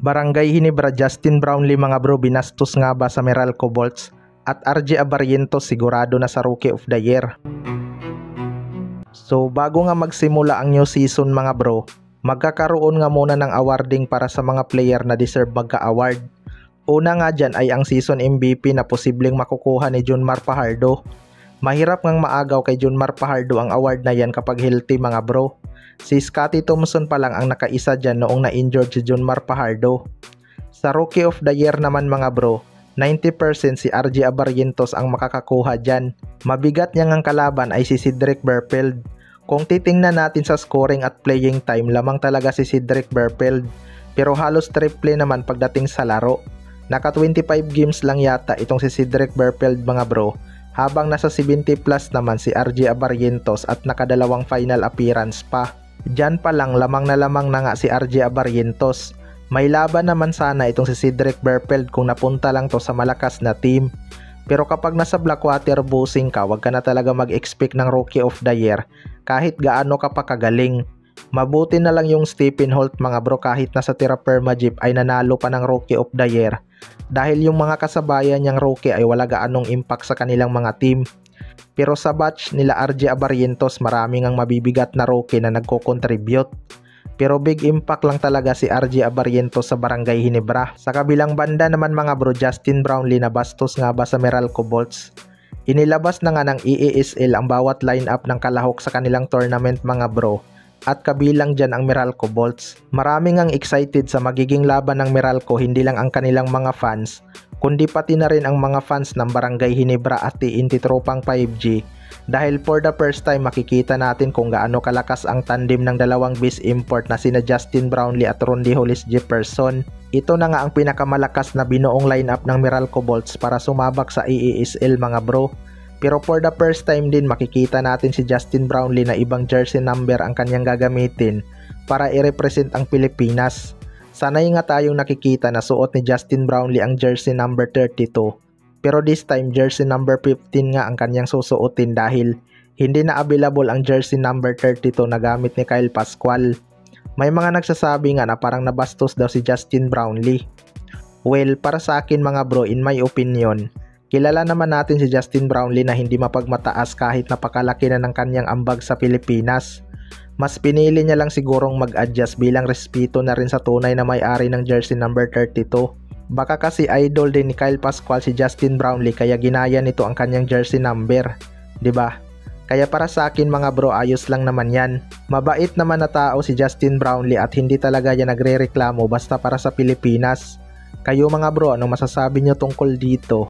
Barangay Ginebra, Justin Brownlee mga bro, binastos nga ba sa Meralco Bolts? At RJ Abarrientos sigurado na sa Rookie of the Year. So bago nga magsimula ang new season mga bro, magkakaroon nga muna ng awarding para sa mga player na deserve magka-award. Una nga dyan ay ang season MVP na posibleng makukuha ni Junmar Fajardo. Mahirap ngang maagaw kay Junmar Fajardo ang award na yan kapag healthy mga bro. Si Scottie Thompson pa lang ang nakaisa dyan noong na-injured si Junmar Fajardo. Sa Rookie of the Year naman mga bro, 90% si RJ Abarrientos ang makakakuha dyan. Mabigat niyang ang kalaban ay si Cedric Burfield. Kung titingnan natin sa scoring at playing time, lamang talaga si Cedric Burfield. Pero halos triple naman pagdating sa laro. Naka 25 games lang yata itong si Cedric Burfield mga bro, habang nasa 70 plus naman si RJ Abarrientos at nakadalawang final appearance pa. Diyan pa lang lamang na nga si RJ Abarrientos. May laban naman sana itong si Cedric Burfield kung napunta lang to sa malakas na team. Pero kapag nasa Blackwater bossing ka, wag ka na talaga mag-expect ng Rookie of the Year kahit gaano ka pa kagaling. Mabuti na lang yung Stephen Holt mga bro, kahit nasa Tira Permajip ay nanalo pa ng Rookie of the Year dahil yung mga kasabayan niyang rookie ay wala gaanong impact sa kanilang mga team. Pero sa batch nila RJ Abarrientos, maraming ang mabibigat na rookie na nagko-contribute. Pero big impact lang talaga si RJ Abarrientos sa Barangay Ginebra. Sa kabilang banda naman mga bro, Justin Brownlee na bastos nga ba sa Meralco Bolts? Inilabas na nga ng EASL ang bawat lineup ng kalahok sa kanilang tournament mga bro. At kabilang dyan ang Meralco Bolts. Maraming ang excited sa magiging laban ng Meralco, hindi lang ang kanilang mga fans, kundi pati na rin ang mga fans ng Barangay Ginebra at TNT Tropang 5G. Dahil for the first time makikita natin kung gaano kalakas ang tandem ng dalawang base import na sina Justin Brownlee at Rondy Hollis Jefferson. Ito na nga ang pinakamalakas na binuong lineup ng Meralco Bolts para sumabak sa EASL mga bro. Pero for the first time din makikita natin si Justin Brownlee na ibang jersey number ang kanyang gagamitin para i-represent ang Pilipinas. Sanay nga tayong nakikita na suot ni Justin Brownlee ang jersey number 32. Pero this time jersey number 15 nga ang kanyang susuotin dahil hindi na available ang jersey number 32 na gamit ni Kyle Pascual. May mga nagsasabi nga na parang nabastos daw si Justin Brownlee. Well, para sa akin mga bro, in my opinion, kilala naman natin si Justin Brownlee na hindi mapagmataas kahit napakalaki na ng kanyang ambag sa Pilipinas. Mas pinili niya lang sigurong mag-adjust bilang respeto na rin sa tunay na may-ari ng jersey number 32. Baka kasi idol din ni Kyle Pascual si Justin Brownlee kaya ginaya nito ang kanyang jersey number, 'di ba? Kaya para sa akin mga bro, ayos lang naman 'yan. Mabait naman na tao si Justin Brownlee at hindi talaga yan nagrereklamo basta para sa Pilipinas. Kayo mga bro, anong masasabi niyo tungkol dito?